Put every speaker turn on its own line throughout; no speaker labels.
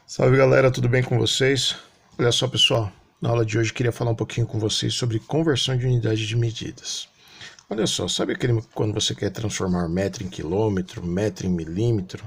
Salve galera, tudo bem com vocês? Olha só pessoal, na aula de hoje eu queria falar um pouquinho com vocês sobre conversão de unidade de medidas. Olha só, sabe quando você quer transformar metro em quilômetro, metro em milímetro?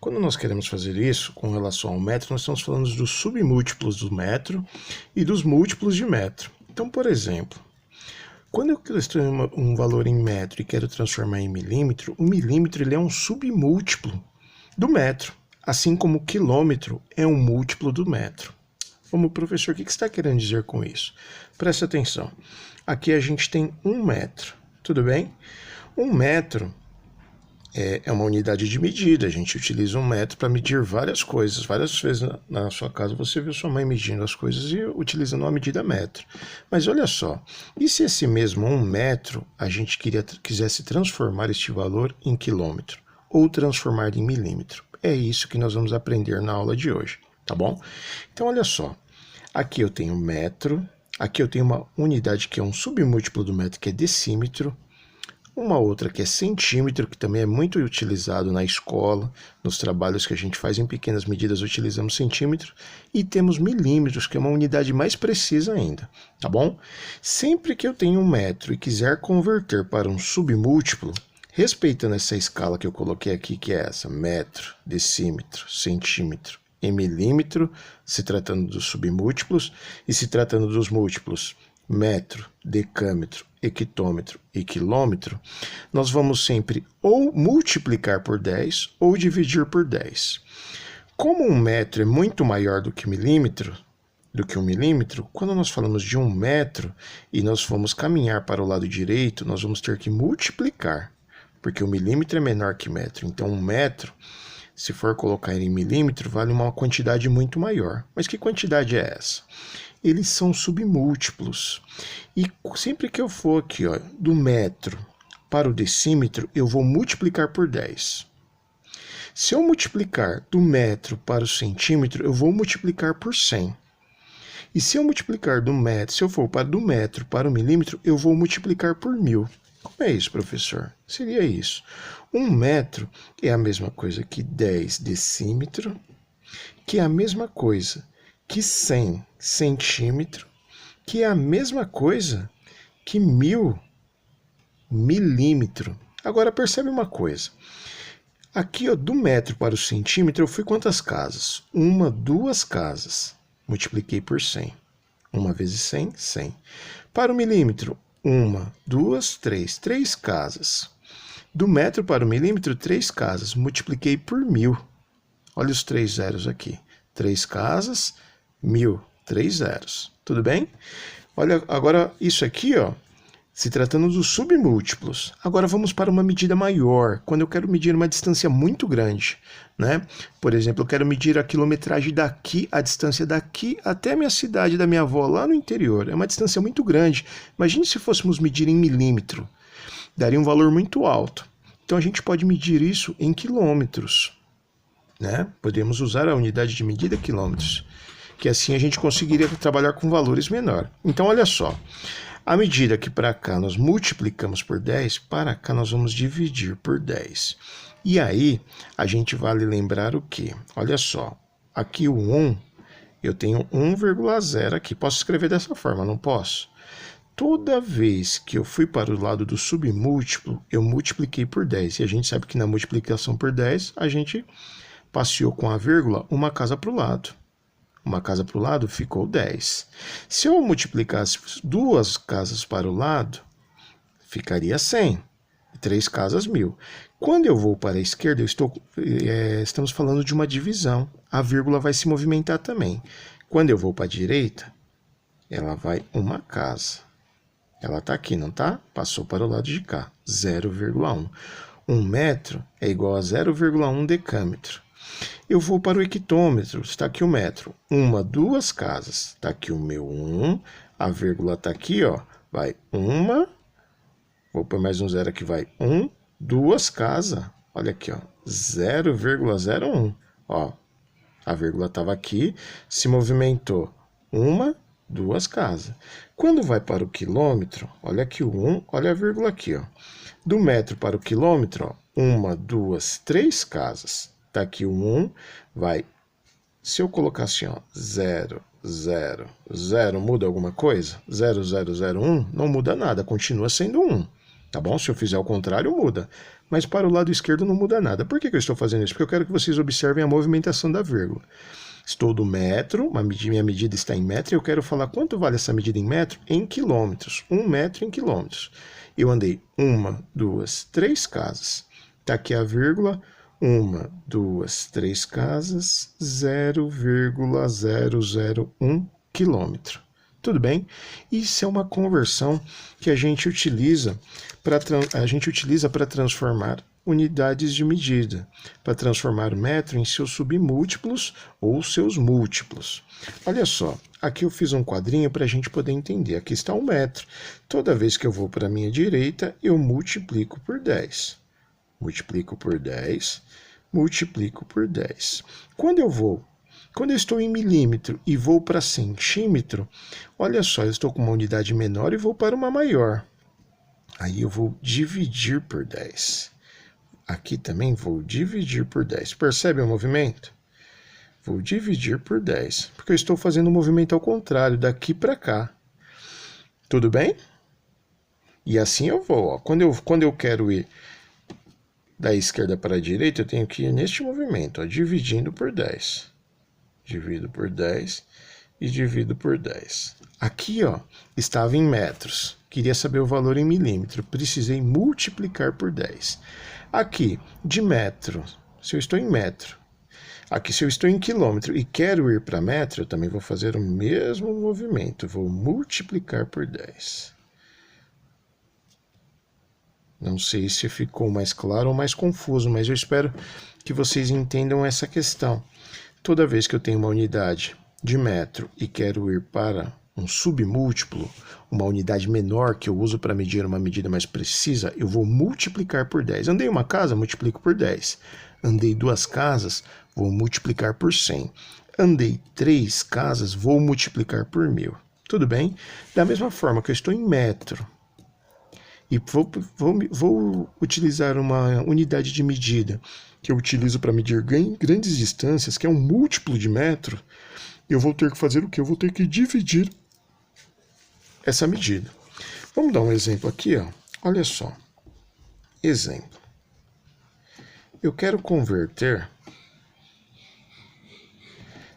Quando nós queremos fazer isso com relação ao metro, nós estamos falando dos submúltiplos do metro e dos múltiplos de metro. Então, por exemplo, quando eu tenho um valor em metro e quero transformar em milímetro, o milímetro ele é um submúltiplo do metro, assim como o quilômetro é um múltiplo do metro. Vamos, professor, o que você está querendo dizer com isso? Presta atenção. Aqui a gente tem 1 metro, tudo bem? 1 metro é uma unidade de medida. A gente utiliza 1 metro para medir várias coisas. Várias vezes na sua casa você viu sua mãe medindo as coisas e utilizando uma medida metro. Mas olha só, e se esse mesmo 1 metro a gente quisesse transformar este valor em quilômetro? Ou transformar em milímetro? É isso que nós vamos aprender na aula de hoje, tá bom? Então olha só, aqui eu tenho metro, aqui eu tenho uma unidade que é um submúltiplo do metro, que é decímetro, uma outra que é centímetro, que também é muito utilizado na escola, nos trabalhos que a gente faz em pequenas medidas utilizamos centímetro, e temos milímetros, que é uma unidade mais precisa ainda, tá bom? Sempre que eu tenho 1 metro e quiser converter para um submúltiplo, respeitando essa escala que eu coloquei aqui, que é essa, metro, decímetro, centímetro e milímetro, se tratando dos submúltiplos, e se tratando dos múltiplos, metro, decâmetro, hectômetro e quilômetro, nós vamos sempre ou multiplicar por 10 ou dividir por 10. Como 1 metro é muito maior do que um milímetro, quando nós falamos de 1 metro e nós vamos caminhar para o lado direito, nós vamos ter que multiplicar, porque o milímetro é menor que metro. Então 1 metro, se for colocar ele em milímetro, vale uma quantidade muito maior. Mas que quantidade é essa? Eles são submúltiplos. E sempre que eu for aqui, ó, do metro para o decímetro, eu vou multiplicar por 10. Se eu multiplicar do metro para o centímetro, eu vou multiplicar por 100. E se eu multiplicar do metro, se eu for do metro para o milímetro, eu vou multiplicar por 1000. Como é isso, professor? Seria isso. 1 metro é a mesma coisa que 10 decímetro, que é a mesma coisa que 100 centímetro, que é a mesma coisa que 1000 milímetro. Agora percebe uma coisa. Aqui, ó, do metro para o centímetro, eu fui quantas casas? 1, 2 casas. Multipliquei por 100. 1 vezes 100, 100. Para o milímetro, 1, 2, 3. 3 casas. Do metro para o milímetro, 3 casas. Multipliquei por 1000. Olha os 3 zeros aqui. 3 casas, 1000. 3 zeros. Tudo bem? Olha, agora isso aqui, ó, se tratando dos submúltiplos. Agora vamos para uma medida maior, quando eu quero medir uma distância muito grande, né? Por exemplo, eu quero medir a quilometragem daqui, a distância daqui até a minha cidade da minha avó, lá no interior. É uma distância muito grande. Imagine se fôssemos medir em milímetro. Daria um valor muito alto. Então a gente pode medir isso em quilômetros, né? Podemos usar a unidade de medida quilômetros, que assim a gente conseguiria trabalhar com valores menores. Então olha só, à medida que para cá nós multiplicamos por 10, para cá nós vamos dividir por 10. E aí, a gente vale lembrar o quê? Olha só, aqui o 1, eu tenho 1,0 aqui. Posso escrever dessa forma, não posso? Toda vez que eu fui para o lado do submúltiplo, eu multipliquei por 10. E a gente sabe que na multiplicação por 10, a gente passeou com a vírgula uma casa para o lado. Uma casa para o lado ficou 10. Se eu multiplicasse 2 casas para o lado, ficaria 100. 3 casas, 1000. Quando eu vou para a esquerda, estamos falando de uma divisão. A vírgula vai se movimentar também. Quando eu vou para a direita, ela vai uma casa. Ela está aqui, não está? Passou para o lado de cá, 0,1. 1 metro é igual a 0,1 decâmetro. Eu vou para o hectômetro, está aqui o metro. 1, 2 casas, está aqui o meu 1, a vírgula está aqui, ó, vai 1, vou pôr mais um zero aqui, vai 1, 2 casas, olha aqui, ó, 0,01, ó, a vírgula estava aqui, se movimentou 1, 2 casas. Quando vai para o quilômetro, olha aqui o 1, olha a vírgula aqui, ó, do metro para o quilômetro, ó, 1, 2, 3 casas. Está aqui o 1, vai Se eu colocar assim, ó, 0, 0, 0, muda alguma coisa? 0, 0, 0, 1, não muda nada, continua sendo 1. Tá bom? Se eu fizer ao contrário, muda. Mas para o lado esquerdo não muda nada. Por que eu estou fazendo isso? Porque eu quero que vocês observem a movimentação da vírgula. Estou do metro, minha medida está em metro, e eu quero falar quanto vale essa medida em metro? Em quilômetros. 1 metro em quilômetros. Eu andei 1, 2, 3 casas. Está aqui a vírgula. 1, 2, 3 casas, 0,001 quilômetro. Tudo bem? Isso é uma conversão que a gente utiliza para transformar unidades de medida, para transformar o metro em seus submúltiplos ou seus múltiplos. Olha só, aqui eu fiz um quadrinho para a gente poder entender. Aqui está o metro. Toda vez que eu vou para a minha direita, eu multiplico por 10. Multiplico por 10, multiplico por 10. Quando eu estou em milímetro e vou para centímetro, olha só, eu estou com uma unidade menor e vou para uma maior. Aí eu vou dividir por 10. Aqui também vou dividir por 10. Percebe o movimento? Vou dividir por 10, porque eu estou fazendo o movimento ao contrário, daqui para cá. Tudo bem? E assim eu vou. Ó. Quando eu quero ir da esquerda para a direita, eu tenho que ir neste movimento, ó, dividindo por 10. Divido por 10 e divido por 10. Aqui, ó, estava em metros. Queria saber o valor em milímetro. Precisei multiplicar por 10. Aqui, de metro, se eu estou em metro. Aqui, se eu estou em quilômetro e quero ir para metro, eu também vou fazer o mesmo movimento. Vou multiplicar por 10. Não sei se ficou mais claro ou mais confuso, mas eu espero que vocês entendam essa questão. Toda vez que eu tenho uma unidade de metro e quero ir para um submúltiplo, uma unidade menor que eu uso para medir uma medida mais precisa, eu vou multiplicar por 10. Andei uma casa, multiplico por 10. Andei 2 casas, vou multiplicar por 100. Andei 3 casas, vou multiplicar por 1000. Tudo bem? Da mesma forma que eu estou em metro, e vou utilizar uma unidade de medida que eu utilizo para medir grandes distâncias, que é um múltiplo de metro, eu vou ter que fazer o quê? Eu vou ter que dividir essa medida. Vamos dar um exemplo aqui, ó. Olha só. Exemplo. Eu quero converter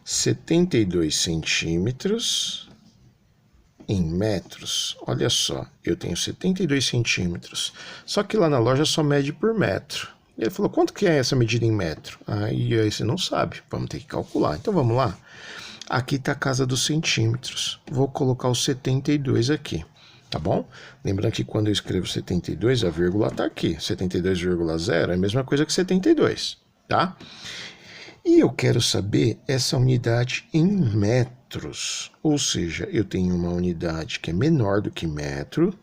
72 centímetros em metros. Olha só, eu tenho 72 centímetros. Só que lá na loja só mede por metro. Ele falou, quanto que é essa medida em metro? Aí você não sabe, vamos ter que calcular. Então vamos lá. Aqui está a casa dos centímetros. Vou colocar o 72 aqui, tá bom? Lembrando que quando eu escrevo 72, a vírgula está aqui. 72,0 é a mesma coisa que 72, tá? E eu quero saber essa unidade em metros. Ou seja, eu tenho uma unidade que é menor do que metro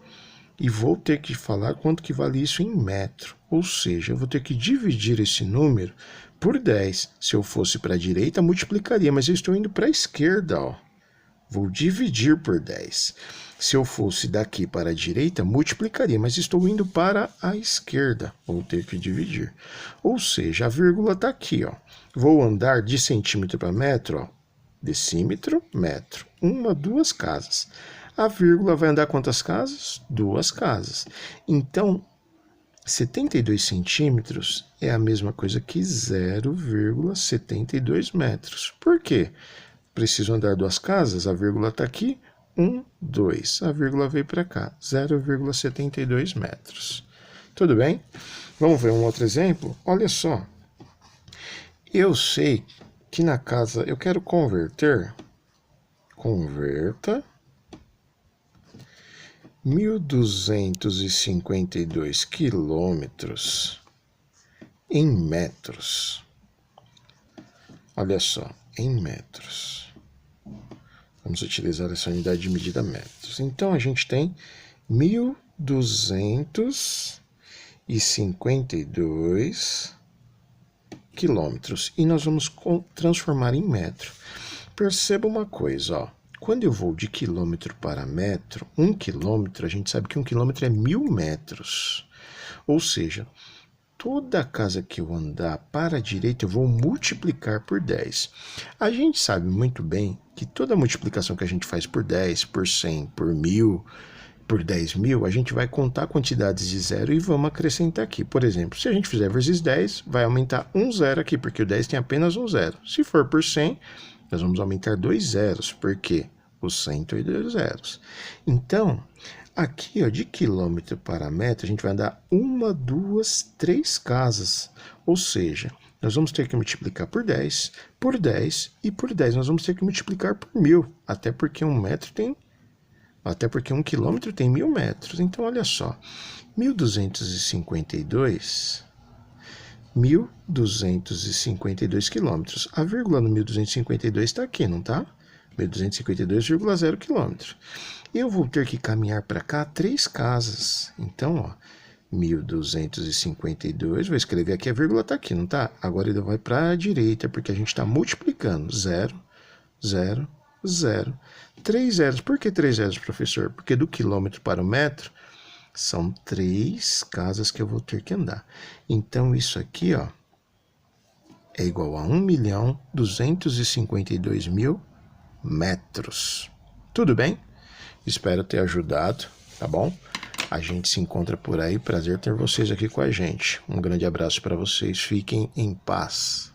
e vou ter que falar quanto que vale isso em metro. Ou seja, eu vou ter que dividir esse número por 10. Se eu fosse para a direita, multiplicaria, mas eu estou indo para a esquerda, ó. Vou dividir por 10. Se eu fosse daqui para a direita, multiplicaria, mas estou indo para a esquerda. Vou ter que dividir. Ou seja, a vírgula está aqui, ó. Vou andar de centímetro para metro, ó. Decímetro, metro. 1, 2 casas. A vírgula vai andar quantas casas? 2 casas. Então, 72 centímetros é a mesma coisa que 0,72 metros. Por quê? Preciso andar 2 casas, a vírgula está aqui, 1, 2. A vírgula veio para cá, 0,72 metros. Tudo bem? Vamos ver um outro exemplo? Olha só. Eu sei que na casa eu quero converta 1.252 quilômetros em metros. Olha só, em metros. Vamos utilizar essa unidade de medida metros. Então, a gente tem 1.252 quilômetros. E nós vamos transformar em metro. Perceba uma coisa, ó. Quando eu vou de quilômetro para metro, 1 quilômetro, a gente sabe que 1 quilômetro é 1000 metros. Ou seja, toda casa que eu andar para a direita, eu vou multiplicar por 10. A gente sabe muito bem que toda multiplicação que a gente faz por 10, por 100, por 1000, por 10.000, a gente vai contar quantidades de zero e vamos acrescentar aqui. Por exemplo, se a gente fizer vezes 10, vai aumentar um zero aqui, porque o 10 tem apenas um zero. Se for por 100, nós vamos aumentar dois zeros, porque o 100 tem dois zeros. Então, aqui, ó, de quilômetro para metro, a gente vai andar uma, duas, três casas. Ou seja, nós vamos ter que multiplicar por 10 e por 10 nós vamos ter que multiplicar por 1000. Até porque um quilômetro tem 1000 metros. Então, olha só, 1252 quilômetros. A vírgula no 1252 está aqui, não tá? 1252,0 quilômetros. Eu vou ter que caminhar para cá 3 casas. Então, ó, 1252, vou escrever aqui, a vírgula está aqui, não tá? Agora ele vai para a direita, porque a gente está multiplicando. 0, 0, 0. 3 zeros. Por que 3 zeros, professor? Porque do quilômetro para o metro, são 3 casas que eu vou ter que andar. Então, isso aqui, ó, é igual a 1.252.000 metros. Tudo bem? Espero ter ajudado, tá bom? A gente se encontra por aí. Prazer ter vocês aqui com a gente. Um grande abraço para vocês. Fiquem em paz.